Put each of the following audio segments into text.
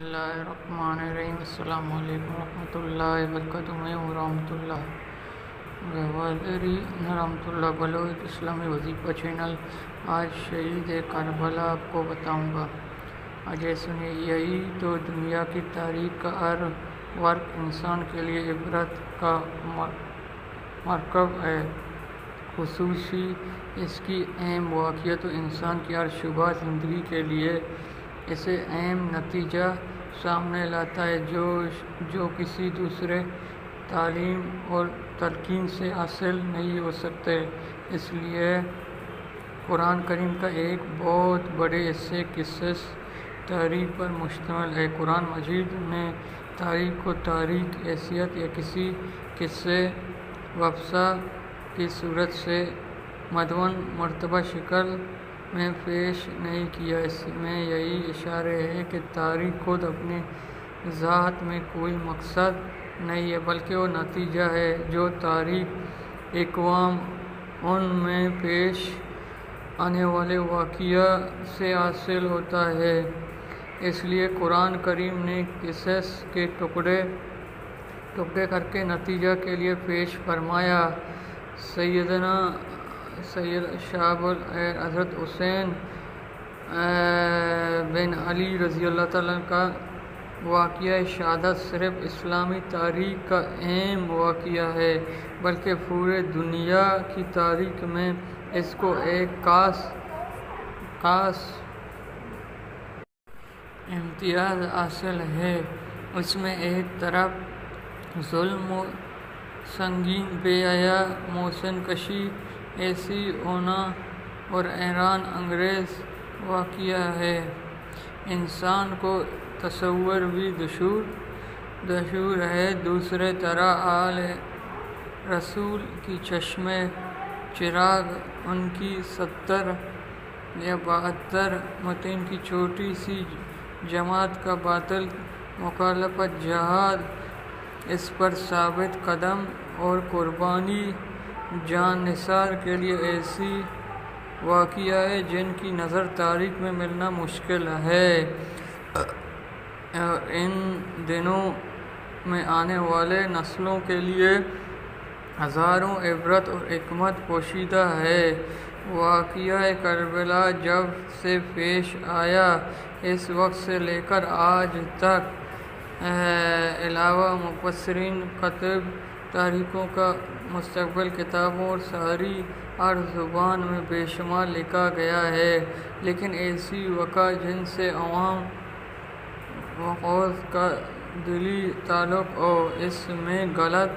اللہ الرحمن الرحیم۔ السلام علیکم ورحمۃ اللہ وبرکاتہ۔ میں ہوں رحمۃ اللہ گوادری رحمۃ اللہ بلوچ اسلامی وظیفہ چینل۔ آج شہید کربلا آپ کو بتاؤں گا۔ آج سنیے، یہی تو دنیا کی تاریخ کا ہر ورق انسان کے لیے عبرت کا مرکب ہے۔ خصوصی اس کی اہم واقعہ تو انسان کی ہر شعبہ زندگی کے لیے اسے اہم نتیجہ سامنے لاتا ہے جو کسی دوسرے تعلیم اور تلقین سے حاصل نہیں ہو سکتے۔ اس لیے قرآن کریم کا ایک بہت بڑے حصے قصص تاریخ پر مشتمل ہے۔ قرآن مجید نے تاریخ کو تاریخ حیثیت یا کسی قصے وابستہ کی صورت سے مدون مرتبہ شکل میں پیش نہیں کیا۔ اس میں یہی اشارہ ہے کہ تاریخ خود اپنی ذات میں کوئی مقصد نہیں ہے، بلکہ وہ نتیجہ ہے جو تاریخ اقوام ان میں پیش آنے والے واقعہ سے حاصل ہوتا ہے۔ اس لیے قرآن کریم نے قصص کے ٹکڑے کر کے نتیجہ کے لیے پیش فرمایا۔ سید شہاب الخیر حضرت حسین بن علی رضی اللہ تعالیٰ کا واقعہ شہادت صرف اسلامی تاریخ کا اہم واقعہ ہے، بلکہ پورے دنیا کی تاریخ میں اس کو ایک خاص امتیاز حاصل ہے۔ اس میں ایک طرف ظلم و سنگین بے حیا محسن کشی ایسی ہونا اور حیران انگیز واقعہ ہے، انسان کو تصور بھی دشوار ہے۔ دوسری طرف آل رسول کی چشم چراغ، ان کی 70 یا 72 متین کی چھوٹی سی جماعت کا باطل مخالفت جہاد، اس پر ثابت قدم اور قربانی جان نثار کے لیے ایسی واقعہ ہے جن کی نظر تاریخ میں ملنا مشکل ہے، اور ان دنوں میں آنے والے نسلوں کے لیے ہزاروں عبرت اور حکمت پوشیدہ ہے۔ واقعہ کربلا جب سے پیش آیا، اس وقت سے لے کر آج تک علاوہ مفسرین، کاتب تاریخوں کا مستقبل کتابوں اور ساری ہر زبان میں بے شمار لکھا گیا ہے، لیکن ایسی واقعہ جن سے عوام وفود کا دلی تعلق ہو، اس میں غلط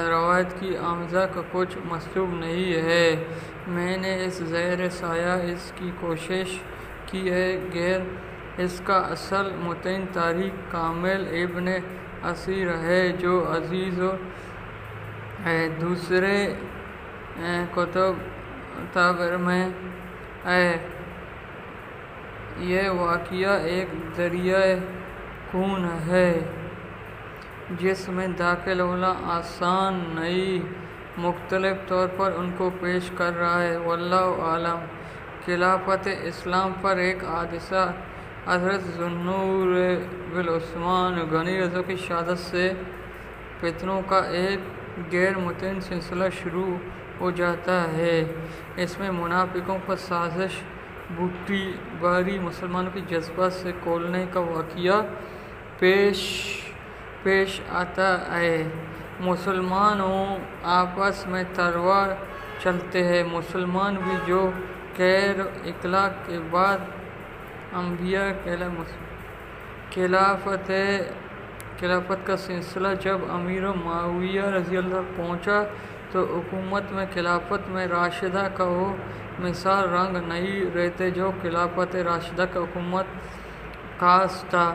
روایت کی آمیزش کا کچھ مطلوب نہیں ہے۔ میں نے اس زیر سایہ اس کی کوشش کی ہے غیر اس کا اصل متن تاریخ کامل ابن اسیر ہے، جو عزیز ہے، دوسرے کتب میں ہے۔ یہ واقعہ ایک دریائے خون ہے جس میں داخل ہونا آسان نہیں، مختلف طور پر ان کو پیش کر رہا ہے۔ واللہ اعلم۔ خلافت اسلام پر ایک حادثہ، حضرت ذوالنور بالعثمان غنی رضا کی شہادت سے فتنوں کا ایک غیر متناہی سلسلہ شروع ہو جاتا ہے۔ اس میں منافقوں پر سازش، بھٹی باری مسلمانوں کے جذبات سے کھولنے کا واقعہ پیش آتا ہے۔ مسلمانوں آپس میں تلوار چلتے ہیں۔ مسلمان بھی جو خیر اخلاق کے بعد انبیاء خلافت کا سلسلہ جب امیر معاویہ رضی اللہ عنہ پہنچا تو حکومت میں خلافت میں راشدہ کا وہ مثال رنگ نہیں رہتے جو خلافت راشدہ کا حکومت خاص تھا۔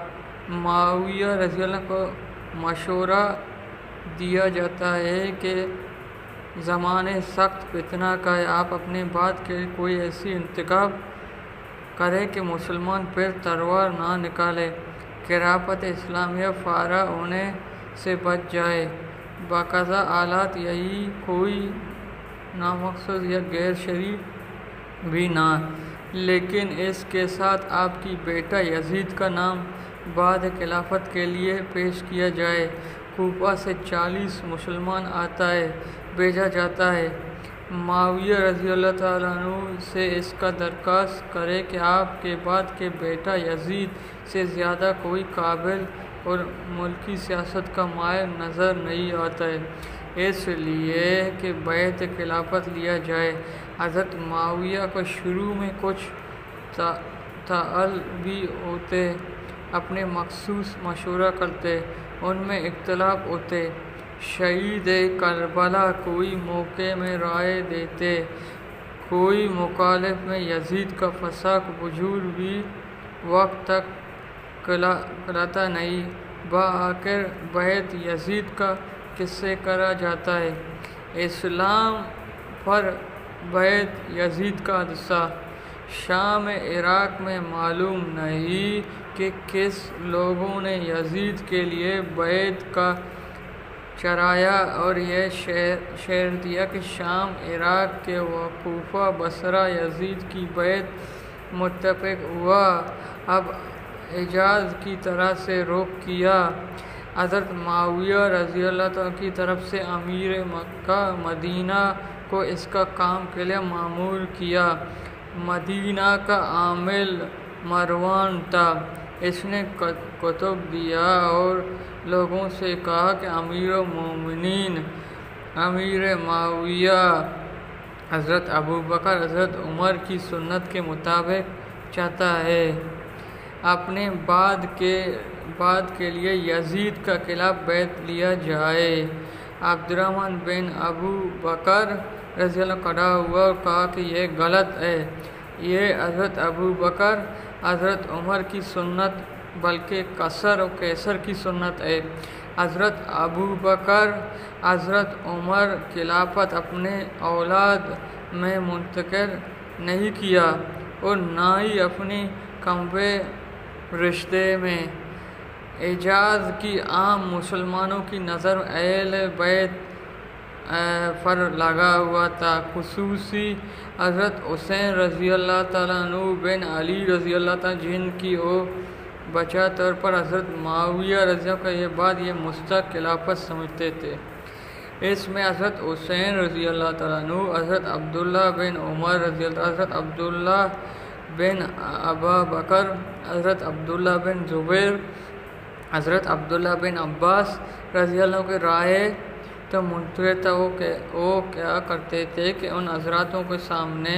معاویہ رضی اللہ عنہ کو مشورہ دیا جاتا ہے کہ زمانہ سخت فتنہ کا ہے، آپ اپنے بعد کے کوئی ایسی انتخاب کریں کہ مسلمان پھر تلوار نہ نکالے، خلافت اسلامیہ فارغ ہونے سے بچ جائے۔ باقاعدہ حالات یہی کوئی نامقصود یا غیر شرعی بھی نہ لیکن اس کے ساتھ آپ کی بیٹا یزید کا نام بعد خلافت کے لیے پیش کیا جائے۔ کوفہ سے 40 مسلمان بھیجا جاتا ہے۔ معاویہ رضی اللہ تعالیٰ عنہ سے اس کا درخواست کرے کہ آپ کے بعد کے بیٹا یزید سے زیادہ کوئی قابل اور ملکی سیاست کا ماہر نظر نہیں آتا ہے، اس لیے کہ بیعت خلافت لیا جائے۔ حضرت معاویہ کو شروع میں کچھ تعل بھی ہوتے، اپنے مخصوص مشورہ کرتے، ان میں اختلاف ہوتے۔ شہید کربلا کوئی موقع میں رائے دیتے، کوئی مخالف میں یزید کا فساق وجود بھی وقت تک کھلاتا نہیں۔ بآخر بیعت یزید کا کس سے کرا جاتا ہے؟ اسلام پر بیعت یزید کا حادثہ۔ شام عراق میں معلوم نہیں کہ کس لوگوں نے یزید کے لیے بیعت کا چڑھایا اور یہ شعر دیا کہ شام عراق کے کوفہ بصرہ یزید کی بیعت متفق ہوا، اب حجاز کی طرف سے رخ کیا۔ حضرت معاویہ رضی اللہ عنہ کی طرف سے امیر مکہ مدینہ کو اس کا کام کے لیے مامور کیا۔ مدینہ کا عامل مروان تھا، اس نے خطبہ دیا اور لوگوں سے کہا کہ امیر المومنین امیر معاویہ حضرت ابوبکر حضرت عمر کی سنت کے مطابق چاہتا ہے، اپنے بعد کے لیے یزید کا خلاف بیعت لیا جائے۔ عبد الرحمن بن ابو بکر رضی اللہ عنہ کھڑا ہوا اور کہا کہ یہ غلط ہے، یہ حضرت ابوبکر حضرت عمر کی سنت بلکہ قیصر و کیسر کی سنت ہے۔ حضرت ابوبکر حضرت عمر خلافت اپنے اولاد میں منتقل نہیں کیا اور نہ ہی اپنی قنوے رشتے میں۔ حجاز کی عام مسلمانوں کی نظر اہل بیت پر لگا ہوا تھا، خصوصی حضرت حسین رضی اللہ تعالیٰ عنہ بن علی رضی اللہ تعالیٰ جن کی وہ بچہ طور پر حضرت معاویہ رضی اللہ کا یہ بات یہ مستحق خلافت سمجھتے تھے۔ اس میں حضرت حسین رضی اللہ تعالیٰ عنہ، حضرت عبداللہ بن عمر رضی اللہ عنہ، حضرت عبداللہ بن ابا بکر، حضرت عبداللہ بن زبیر، حضرت عبداللہ بن عباس رضی اللہ عنہ کی رائے تو منتخب تھا۔ وہ کیا کرتے تھے کہ ان حضراتوں کے سامنے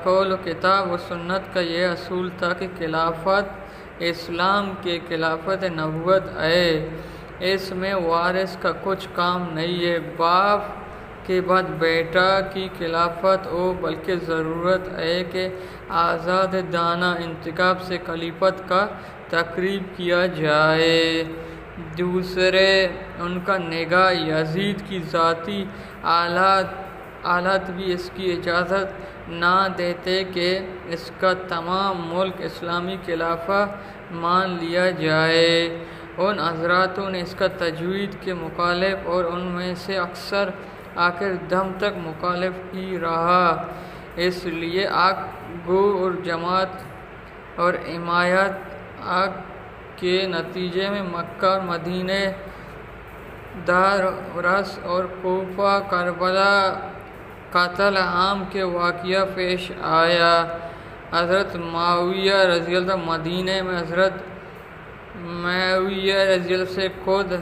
قول و کتاب و سنت کا یہ اصول تھا کہ خلافت اسلام کے خلافت نبوت ہے، اس میں وارث کا کچھ کام نہیں ہے، باپ کے بعد بیٹا کی خلافت ہو، بلکہ ضرورت ہے کہ آزاد دانہ انتخاب سے خلیفت کا تقرر کیا جائے۔ دوسرے ان کا نگاہ یزید کی ذاتی حالات بھی اس کی اجازت نہ دیتے کہ اس کا تمام ملک اسلامی خلافہ مان لیا جائے۔ ان حضراتوں نے اس کا تجوید کے مخالف اور ان میں سے اکثر آخر دم تک مخالف ہی رہا، اس لیے آگ گو اور جماعت اور حمایت آگ کے نتیجے میں مکہ اور مدینہ، دار رس اور کوفہ، کربلا، قتل عام کے واقعہ پیش آیا۔ حضرت معاویہ رضی اللہ عنہ مدینہ میں حضرت معاویہ رضی اللہ سے خود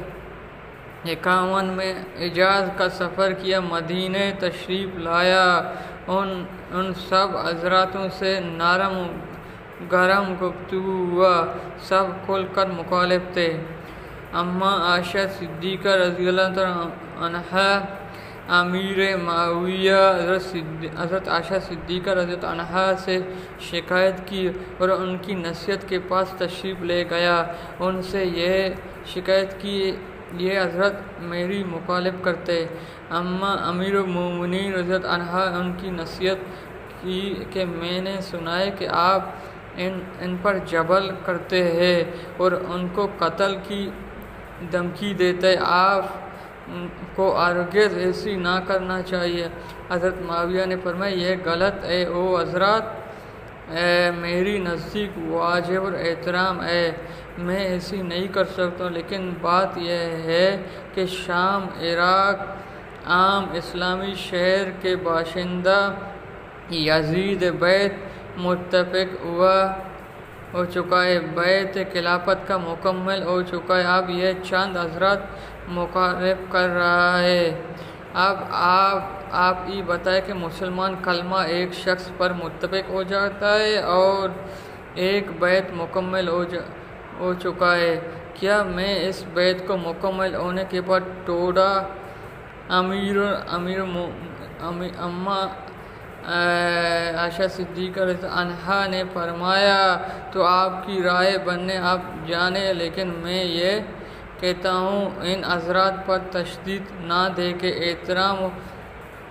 51 میں حجاز کا سفر کیا، مدینہ تشریف لایا۔ ان سب حضراتوں سے نرم گرم گفتگو ہوا، سب کھل کر مخالف تھے۔ اما عائشہ صدیقہ رضی اللہ عنہا امیر معاویہ حضرت عائشہ صدیقہ رضی اللہ عنہا سے شکایت کی اور ان کی نصیحت کے پاس تشریف لے گیا۔ ان سے یہ شکایت کی یہ حضرت میری مخالف کرتے۔ اما امیر المومنین رضی اللہ عنہا ان کی نصیحت کی کہ میں نے سنا ہے کہ آپ ان پر جبر کرتے ہیں اور ان کو قتل کی دھمکی دیتے، آپ کو ہرگز ایسی نہ کرنا چاہیے۔ حضرت معاویہ نے فرمایا یہ غلط ہے، او حضرات میری نزدیک واجب اور احترام ہے، میں ایسی نہیں کر سکتا، لیکن بات یہ ہے کہ شام، عراق، عام اسلامی شہر کے باشندہ یزید بیعت متفق ہو چکا ہے، بیعت خلافت کا مکمل ہو چکا ہے، اب یہ چند حضرات مقرر کر رہا ہے۔ اب آپ یہ بتائیں کہ مسلمان کلمہ ایک شخص پر متفق ہو جاتا ہے اور ایک بیعت مکمل ہو چکا ہے، کیا میں اس بیعت کو مکمل ہونے کے بعد ٹوٹا امیر اماں عائشہ صدیقہ رضی اللہ عنہا نے فرمایا تو آپ کی رائے بننے آپ جانے، لیکن میں یہ کہتا ہوں ان حضرات پر تشدد نہ دے کے احترام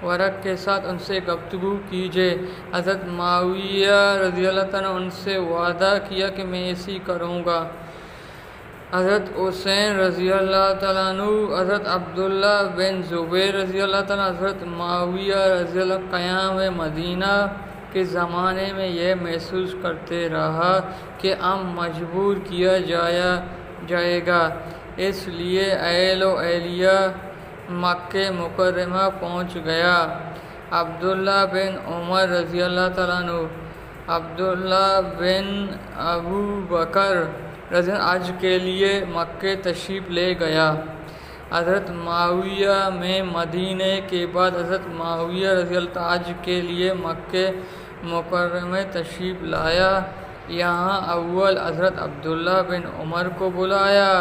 ورق کے ساتھ ان سے گفتگو کیجیے۔ حضرت معاویہ رضی اللہ عنہ ان سے وعدہ کیا کہ میں ایسی کروں گا۔ حضرت حسین رضی اللہ تعالیٰ عنہ، حضرت عبداللہ بن زبیر رضی اللہ تعالیٰ عنہ، حضرت معاویہ رضی اللہ عنہ قیام مدینہ کے زمانے میں یہ محسوس کرتے رہا کہ اب مجبور کیا جائے گا، اس لیے اہل و اہلیہ مکہ مکرمہ پہنچ گیا۔ عبداللہ بن عمر رضی اللہ تعالیٰ عنہ، عبداللہ بن ابو بکر رضی اللہ عنہ حج کے لیے مکہ تشریف لے گیا۔ حضرت معاویہ میں مدینے کے بعد حضرت معاویہ رضی اللہ عنہ حج کے لیے مکہ مکرمہ تشریف لایا۔ یہاں اول حضرت عبداللہ بن عمر کو بلایا،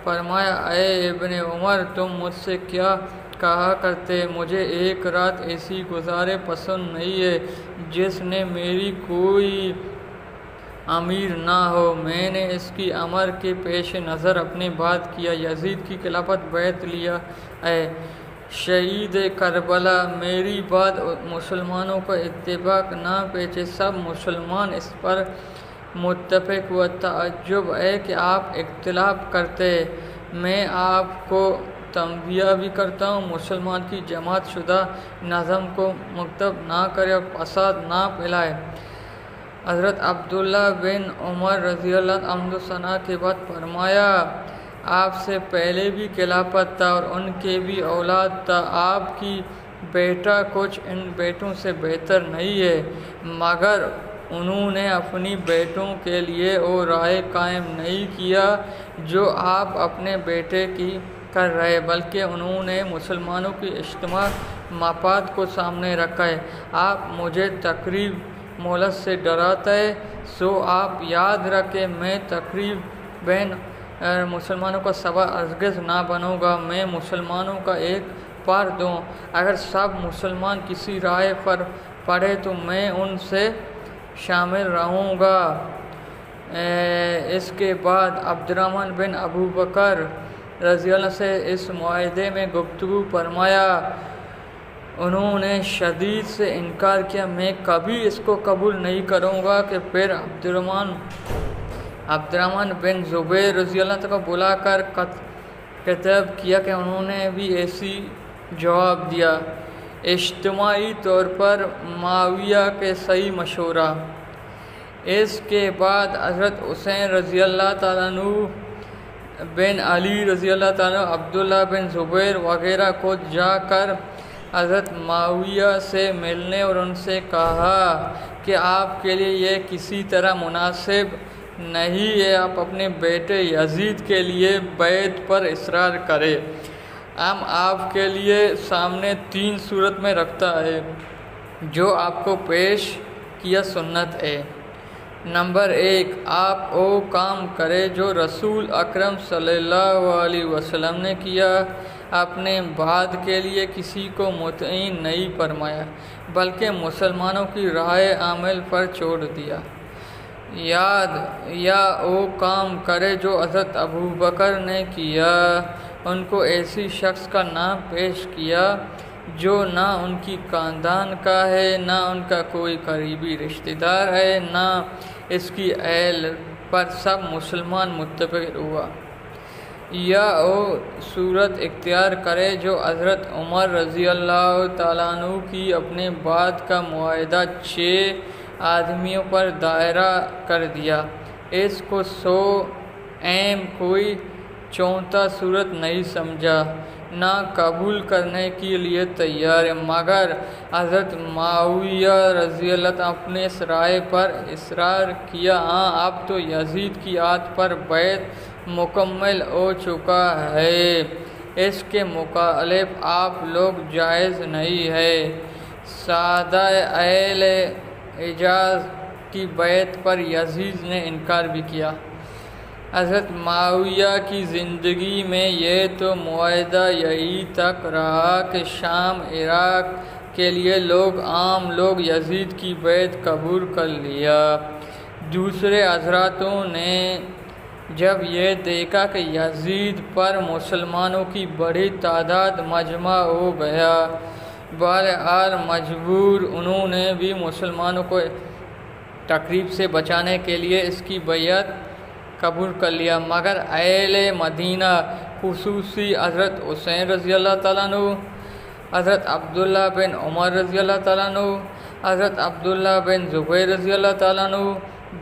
فرمایا اے ابن عمر تم مجھ سے کیا کہا کرتے، مجھے ایک رات ایسی گزارے پسند نہیں ہے جس نے میری کوئی امیر نہ ہو۔ میں نے اس کی امر کے پیش نظر اپنی بات کیا، یزید کی خلافت بیعت لیا ہے، شہید کربلا، میری بات مسلمانوں کا اتفاق نہ پیچھے، سب مسلمان اس پر متفق ہوا، تعجب ہے کہ آپ اختلاف کرتے، میں آپ کو تنبیہ بھی کرتا ہوں مسلمان کی جماعت شدہ نظم کو مکتب نہ کرے اور فساد نہ پھیلائے۔ حضرت عبداللہ بن عمر رضی اللہ عنہ حمد و ثنا کے بعد فرمایا آپ سے پہلے بھی خلافت تھا اور ان کے بھی اولاد تھا، آپ کی بیٹا کچھ ان بیٹوں سے بہتر نہیں ہے، مگر انہوں نے اپنی بیٹوں کے لیے وہ رائے قائم نہیں کیا جو آپ اپنے بیٹے کی کر رہے، بلکہ انہوں نے مسلمانوں کی اجتماع مفاد کو سامنے رکھا ہے۔ آپ مجھے تقریب مولت سے ڈراتا ہے، سو آپ یاد رکھیں میں تقریب بین مسلمانوں کا سبب ہرگز نہ بنوں گا، میں مسلمانوں کا ایک فرد ہوں، اگر سب مسلمان کسی رائے پر پڑے تو میں ان سے شامل رہوں گا۔ اس کے بعد عبدالرحمن بن ابو بکر رضی اللہ عنہ سے اس معاہدے میں گفتگو فرمایا، انہوں نے شدید سے انکار کیا، میں کبھی اس کو قبول نہیں کروں گا کہ پھر عبدالرحمن بن زبیر رضی اللہ عنہ کو بلا کر خطاب کیا کہ انہوں نے بھی ایسی جواب دیا۔ اجتماعی طور پر معاویہ کے صحیح مشورہ۔ اس کے بعد حضرت حسین رضی اللہ تعالیٰ عنہ، بن علی رضی اللہ تعالیٰ عنہ، عبداللہ بن زبیر وغیرہ کو جا کر حضرت معاویہ سے ملنے اور ان سے کہا کہ آپ کے لیے یہ کسی طرح مناسب نہیں ہے، آپ اپنے بیٹے یزید کے لیے بیعت پر اصرار کریں۔ ہم آپ کے لیے سامنے 3 صورت میں رکھتا ہے جو آپ کو پیش کیا سنت ہے۔ نمبر 1، آپ وہ کام کریں جو رسول اکرم صلی اللہ علیہ وسلم نے کیا، اپنے بعد کے لیے کسی کو متعین نہیں فرمایا بلکہ مسلمانوں کی رائے عمل پر چھوڑ دیا۔ یا وہ کام کرے جو حضرت ابو بکر نے کیا، ان کو ایسی شخص کا نام پیش کیا جو نہ ان کی خاندان کا ہے، نہ ان کا کوئی قریبی رشتہ دار ہے، نہ اس کی اہل، پر سب مسلمان متفق ہوا۔ یا وہ صورت اختیار کرے جو حضرت عمر رضی اللہ تعالیٰ عنہ کی اپنے بعد کا معاہدہ 6 آدمیوں پر دائرہ کر دیا۔ اس کو سو کوئی چونتا صورت نہیں سمجھا، نہ قبول کرنے کے لیے تیار، مگر حضرت معاویہ رضی اللہ عنہ اپنے اس رائے پر اصرار کیا۔ ہاں اب تو یزید کی عہد پر بیعت مکمل ہو چکا ہے، اس کے مخالف آپ لوگ جائز نہیں ہے۔ سادہ اہل حجاز کی بیعت پر یزید نے انکار بھی کیا۔ حضرت معاویہ کی زندگی میں یہ تو معاہدہ یہی تک رہا کہ شام عراق کے لیے عام لوگ یزید کی بیعت قبول کر لیا۔ دوسرے حضراتوں نے جب یہ دیکھا کہ یزید پر مسلمانوں کی بڑی تعداد مجمع ہو گیا، بہرحال مجبور انہوں نے بھی مسلمانوں کو تقریب سے بچانے کے لیے اس کی بیعت قبول کر لیا، مگر اہل مدینہ خصوصی حضرت حسین رضی اللہ تعالیٰ عنہ، حضرت عبداللہ بن عمر رضی اللہ تعالیٰ عنہ، حضرت عبداللہ بن زبیر رضی اللہ تعالیٰ عنہ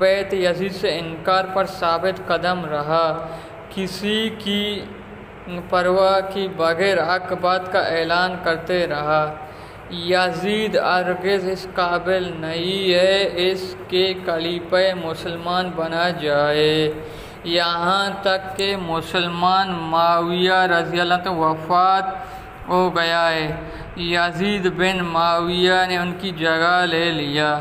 بیعت یزید سے انکار پر ثابت قدم رہا، کسی کی پرواہ کی بغیر حق بات کا اعلان کرتے رہا۔ یزید ہرگز اس قابل نہیں ہے اس کے خلیفہ مسلمان بنا جائے، یہاں تک کہ مسلمان معاویہ رضی اللہ عنہ وفات ہو گیا ہے، یزید بن معاویہ نے ان کی جگہ لے لیا۔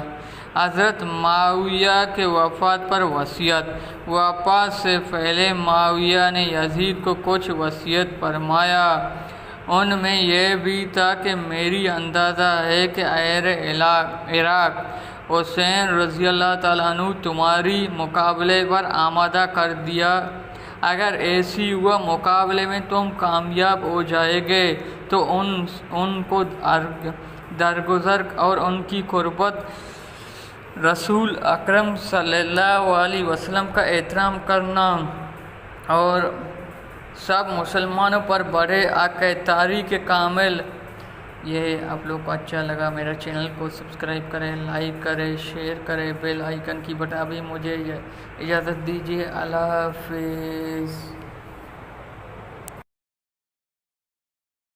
حضرت معاویہ کے وفات پر وصیت۔ وفات سے پہلے معاویہ نے یزید کو کچھ وصیت فرمایا، ان میں یہ بھی تھا کہ میری اندازہ ہے کہ اہل عراق حسین رضی اللہ تعالیٰ عنہ تمہاری مقابلے پر آمادہ کر دیا، اگر ایسی ہوا مقابلے میں تم کامیاب ہو جائے گے تو ان کو درگزر اور ان کی قربت رسول اکرم صلی اللہ علیہ وسلم کا احترام کرنا، اور سب مسلمانوں پر بڑے حق تاریخ کامل۔ یہ آپ لوگ کو اچھا لگا میرا چینل کو سبسکرائب کریں، لائک کریں، شیئر کریں، بیل آئیکن کی بٹن۔ ابھی مجھے اجازت دیجیے، اللہ حافظ۔